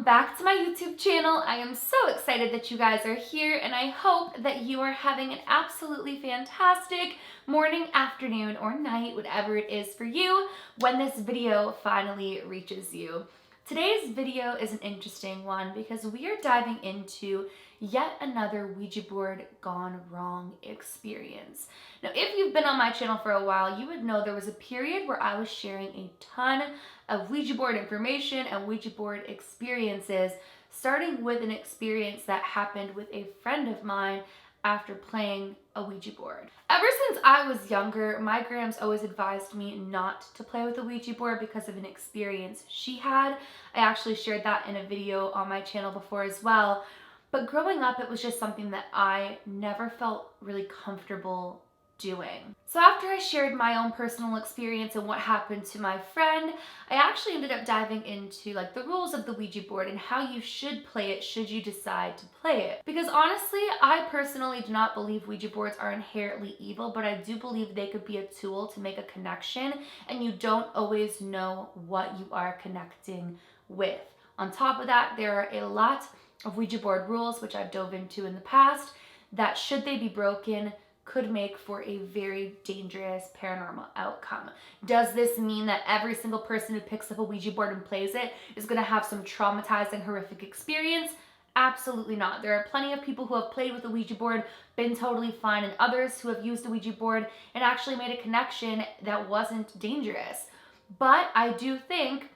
welcome back to my YouTube channel. I am so excited that you guys are here, and I hope that you are having an absolutely fantastic morning, afternoon, or night, whatever it is for you, when this video finally reaches you. Today's video is an interesting one because we are diving into yet another Ouija board gone wrong experience. Now, if you've been on my channel for a while, you would know there was a period where I was sharing a ton of Ouija board information and Ouija board experiences, starting with an experience that happened with a friend of mine after playing a Ouija board. Ever since I was younger, my grams always advised me not to play with a Ouija board because of an experience she had. I actually shared that in a video on my channel before as well. But growing up, it was just something that I never felt really comfortable doing. So after I shared my own personal experience and what happened to my friend, I actually ended up diving into the rules of the Ouija board and how you should play it should you decide to play it. Because honestly, I personally do not believe Ouija boards are inherently evil, but I do believe they could be a tool to make a connection, and you don't always know what you are connecting with. On top of that, there are a lot of Ouija board rules, which I've dove into in the past, that should they be broken, could make for a very dangerous paranormal outcome. Does this mean that every single person who picks up a Ouija board and plays it is going to have some traumatizing, horrific experience? Absolutely not. There are plenty of people who have played with a Ouija board, been totally fine, and others who have used a Ouija board and actually made a connection that wasn't dangerous. But I do think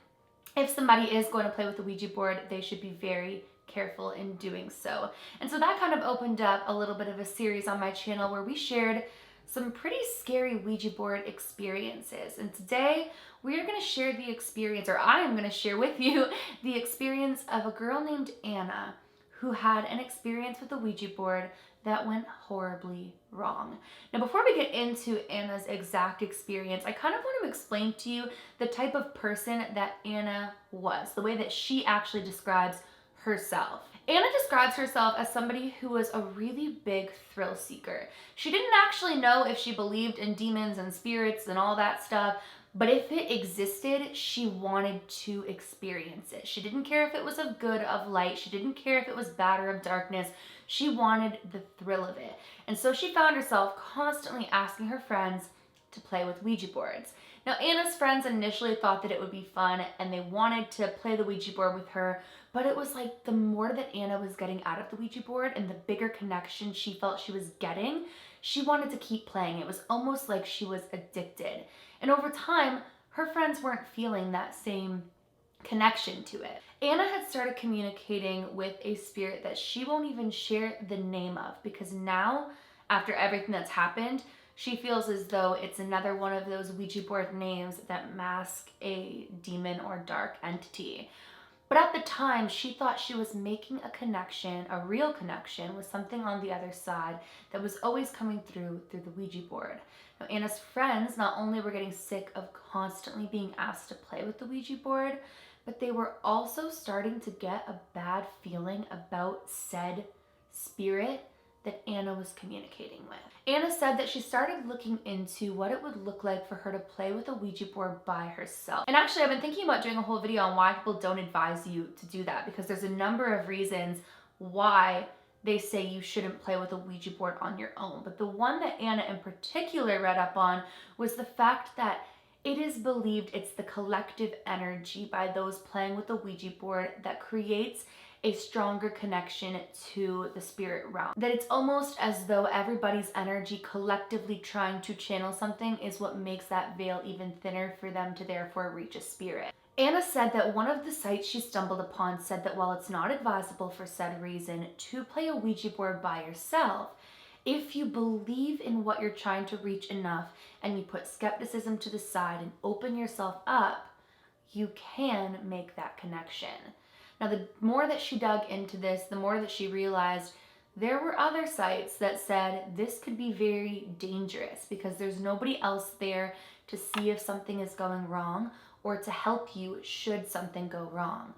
if somebody is going to play with a Ouija board, they should be very careful in doing so. And so that kind of opened up a little bit of a series on my channel where we shared some pretty scary Ouija board experiences. And today we are going to share the experience, or I am going to share with you the experience of a girl named Anna who had an experience with a Ouija board that went horribly wrong. Now, before we get into Anna's exact experience, I kind of want to explain to you the type of person that Anna was, the way that she actually describes herself. Anna describes herself as somebody who was a really big thrill seeker. She didn't actually know if she believed in demons and spirits and all that stuff, but if it existed, she wanted to experience it. She didn't care if it was of good, of light. She didn't care if it was bad or of darkness. She wanted the thrill of it. And so she found herself constantly asking her friends to play with Ouija boards. Now, Anna's friends initially thought that it would be fun and they wanted to play the Ouija board with her, but it was like the more that Anna was getting out of the Ouija board and the bigger connection she felt she was getting, she wanted to keep playing. It was almost like she was addicted. And over time, her friends weren't feeling that same connection to it. Anna had started communicating with a spirit that she won't even share the name of, because now, after everything that's happened, she feels as though it's another one of those Ouija board names that mask a demon or dark entity. But at the time, she thought she was making a connection, a real connection, with something on the other side that was always coming through the Ouija board. Now, Anna's friends not only were getting sick of constantly being asked to play with the Ouija board, but they were also starting to get a bad feeling about said spirit that Anna was communicating with. Anna said that she started looking into what it would look like for her to play with a Ouija board by herself. And actually, I've been thinking about doing a whole video on why people don't advise you to do that, because there's a number of reasons why they say you shouldn't play with a Ouija board on your own. But the one that Anna in particular read up on was the fact that it is believed it's the collective energy by those playing with the Ouija board that creates a stronger connection to the spirit realm. That it's almost as though everybody's energy collectively trying to channel something is what makes that veil even thinner for them to therefore reach a spirit. Anna said that one of the sites she stumbled upon said that while it's not advisable for said reason to play a Ouija board by yourself, if you believe in what you're trying to reach enough and you put skepticism to the side and open yourself up, you can make that connection. Now, the more that she dug into this, the more that she realized there were other sites that said this could be very dangerous because there's nobody else there to see if something is going wrong or to help you should something go wrong.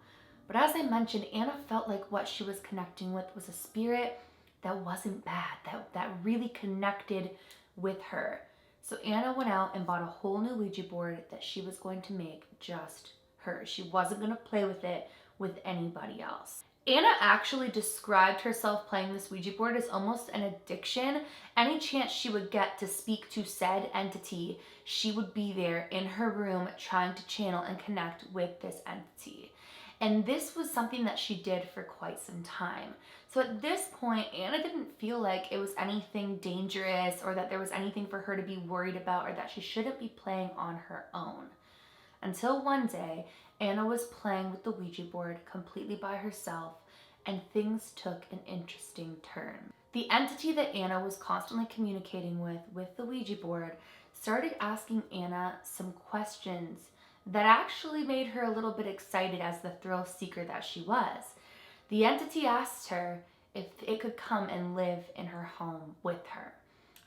But as I mentioned, Anna felt like what she was connecting with was a spirit that wasn't bad, that really connected with her. So Anna went out and bought a whole new Ouija board that she was going to make just her. She wasn't going to play with it with anybody else. Anna actually described herself playing this Ouija board as almost an addiction. Any chance she would get to speak to said entity, she would be there in her room trying to channel and connect with this entity. And this was something that she did for quite some time. So at this point, Anna didn't feel like it was anything dangerous or that there was anything for her to be worried about or that she shouldn't be playing on her own. Until one day, Anna was playing with the Ouija board completely by herself, and things took an interesting turn. The entity that Anna was constantly communicating with the Ouija board started asking Anna some questions that actually made her a little bit excited as the thrill seeker that she was. The entity asked her if it could come and live in her home with her.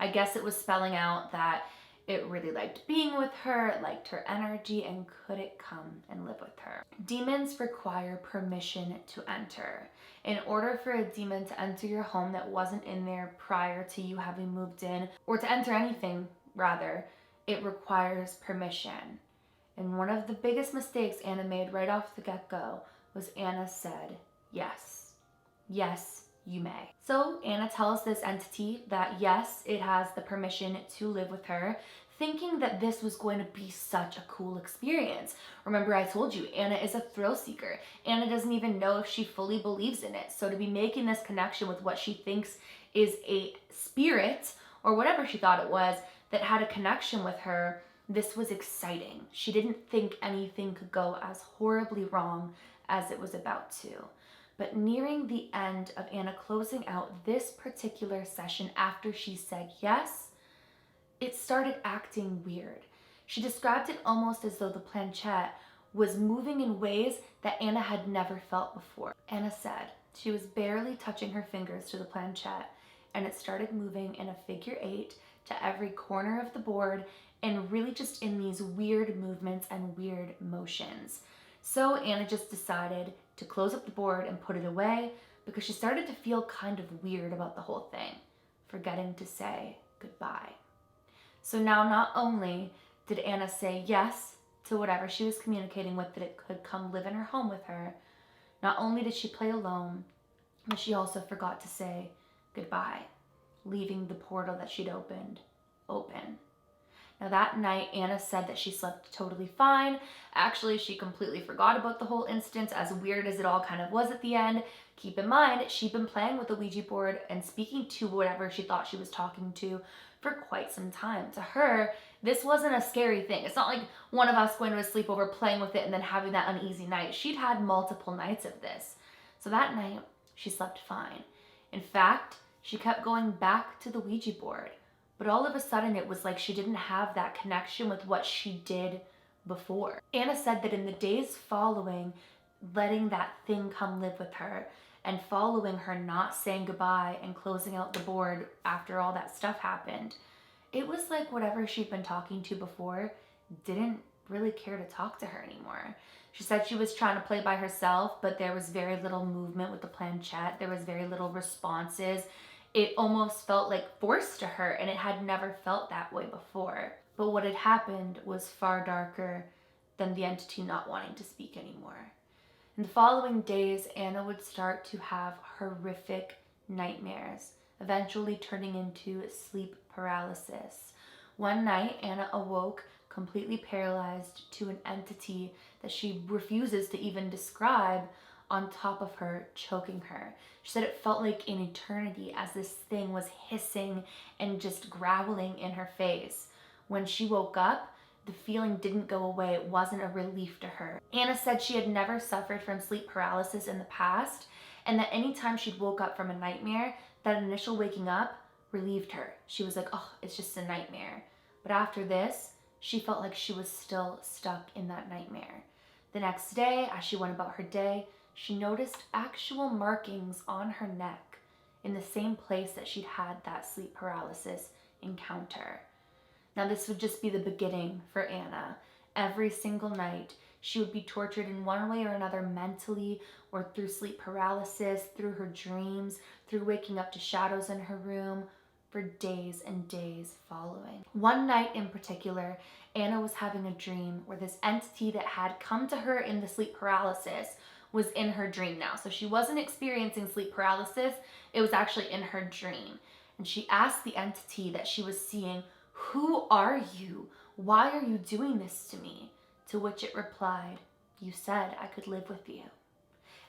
I guess it was spelling out that it really liked being with her, it liked her energy, and could it come and live with her? Demons require permission to enter. In order for a demon to enter your home that wasn't in there prior to you having moved in, or to enter anything, rather, it requires permission. And one of the biggest mistakes Anna made right off the get-go was Anna said, yes. Yes, you may. So Anna tells this entity that yes, it has the permission to live with her, thinking that this was going to be such a cool experience. Remember, I told you, Anna is a thrill seeker. Anna doesn't even know if she fully believes in it. So to be making this connection with what she thinks is a spirit, or whatever she thought it was, that had a connection with her, this was exciting. She didn't think anything could go as horribly wrong as it was about to. But nearing the end of Anna closing out this particular session after she said yes, it started acting weird. She described it almost as though the planchette was moving in ways that Anna had never felt before. Anna said she was barely touching her fingers to the planchette, and it started moving in a figure 8 to every corner of the board, and really just in these weird movements and weird motions. So Anna just decided to close up the board and put it away because she started to feel kind of weird about the whole thing, forgetting to say goodbye. So now not only did Anna say yes to whatever she was communicating with, that it could come live in her home with her, not only did she play alone, but she also forgot to say goodbye, leaving the portal that she'd opened open. Now that night, Anna said that she slept totally fine. Actually, she completely forgot about the whole instance, as weird as it all kind of was at the end. Keep in mind, she'd been playing with the Ouija board and speaking to whatever she thought she was talking to for quite some time. To her, this wasn't a scary thing. It's not like one of us going to a sleepover, playing with it, and then having that uneasy night. She'd had multiple nights of this. So that night, she slept fine. In fact, she kept going back to the Ouija board. But all of a sudden, it was like she didn't have that connection with what she did before. Anna said that in the days following letting that thing come live with her and following her not saying goodbye and closing out the board after all that stuff happened, it was like whatever she'd been talking to before didn't really care to talk to her anymore. She said she was trying to play by herself, but there was very little movement with the planchette. There was very little responses. It almost felt like forced to her, and it had never felt that way before. But what had happened was far darker than the entity not wanting to speak anymore. In the following days, Anna would start to have horrific nightmares, eventually turning into sleep paralysis. One night, Anna awoke completely paralyzed to an entity that she refuses to even describe on top of her, choking her. She said it felt like an eternity as this thing was hissing and just growling in her face. When she woke up, the feeling didn't go away. It wasn't a relief to her. Anna said she had never suffered from sleep paralysis in the past, and that anytime she'd woke up from a nightmare, that initial waking up relieved her. She was like, oh, it's just a nightmare. But after this, she felt like she was still stuck in that nightmare. The next day, as she went about her day, she noticed actual markings on her neck in the same place that she'd had that sleep paralysis encounter. Now, this would just be the beginning for Anna. Every single night, she would be tortured in one way or another, mentally or through sleep paralysis, through her dreams, through waking up to shadows in her room, for days and days following. One night in particular, Anna was having a dream where this entity that had come to her in the sleep paralysis was in her dream now. So she wasn't experiencing sleep paralysis. It was actually in her dream. And she asked the entity that she was seeing, "Who are you? Why are you doing this to me?" To which it replied, "You said I could live with you."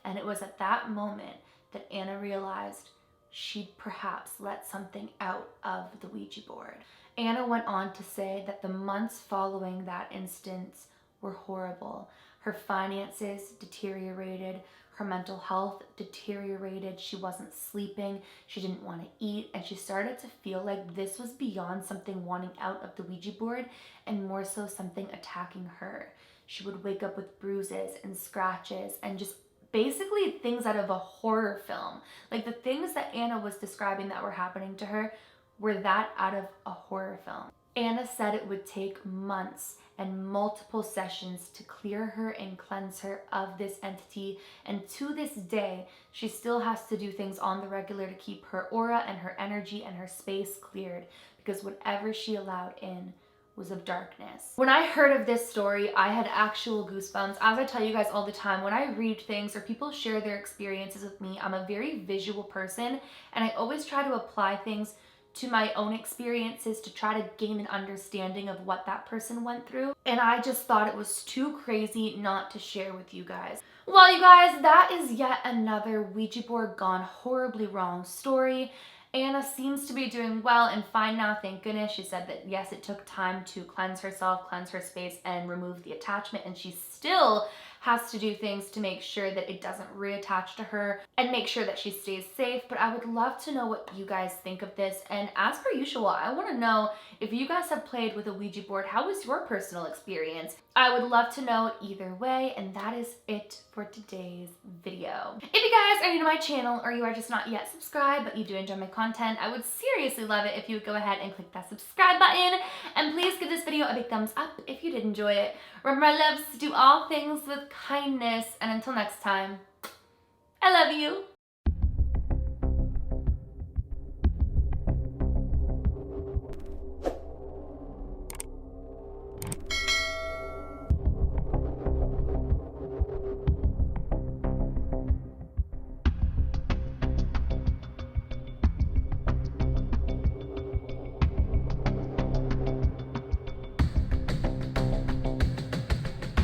And it was at that moment that Anna realized she'd perhaps let something out of the Ouija board. Anna went on to say that the months following that instance were horrible. Her finances deteriorated, her mental health deteriorated, she wasn't sleeping, she didn't want to eat, and she started to feel like this was beyond something wanting out of the Ouija board and more so something attacking her. She would wake up with bruises and scratches and just basically things out of a horror film. Like the things that Anna was describing that were happening to her were that out of a horror film. Anna said it would take months and multiple sessions to clear her and cleanse her of this entity, and to this day she still has to do things on the regular to keep her aura and her energy and her space cleared, because whatever she allowed in was of darkness. When I heard of this story, I had actual goosebumps. As I tell you guys all the time, when I read things or people share their experiences with me, I'm a very visual person, and I always try to apply things to my own experiences to try to gain an understanding of what that person went through. And I just thought it was too crazy not to share with you guys. Well, you guys, that is yet another Ouija board gone horribly wrong story. Anna seems to be doing well and fine now, thank goodness. She said that yes, it took time to cleanse herself, cleanse her space, and remove the attachment, and she still has to do things to make sure that it doesn't reattach to her and make sure that she stays safe. But I would love to know what you guys think of this, and as per usual, I want to know if you guys have played with a Ouija board. How was your personal experience? I would love to know either way, and that is it for today's video. If you guys are new to my channel or you are just not yet subscribed but you do enjoy my content, I would seriously love it if you would go ahead and click that subscribe button, and please give this video a big thumbs up if you did enjoy it. Remember, my loves, to do all things with kindness, and until next time, I love you.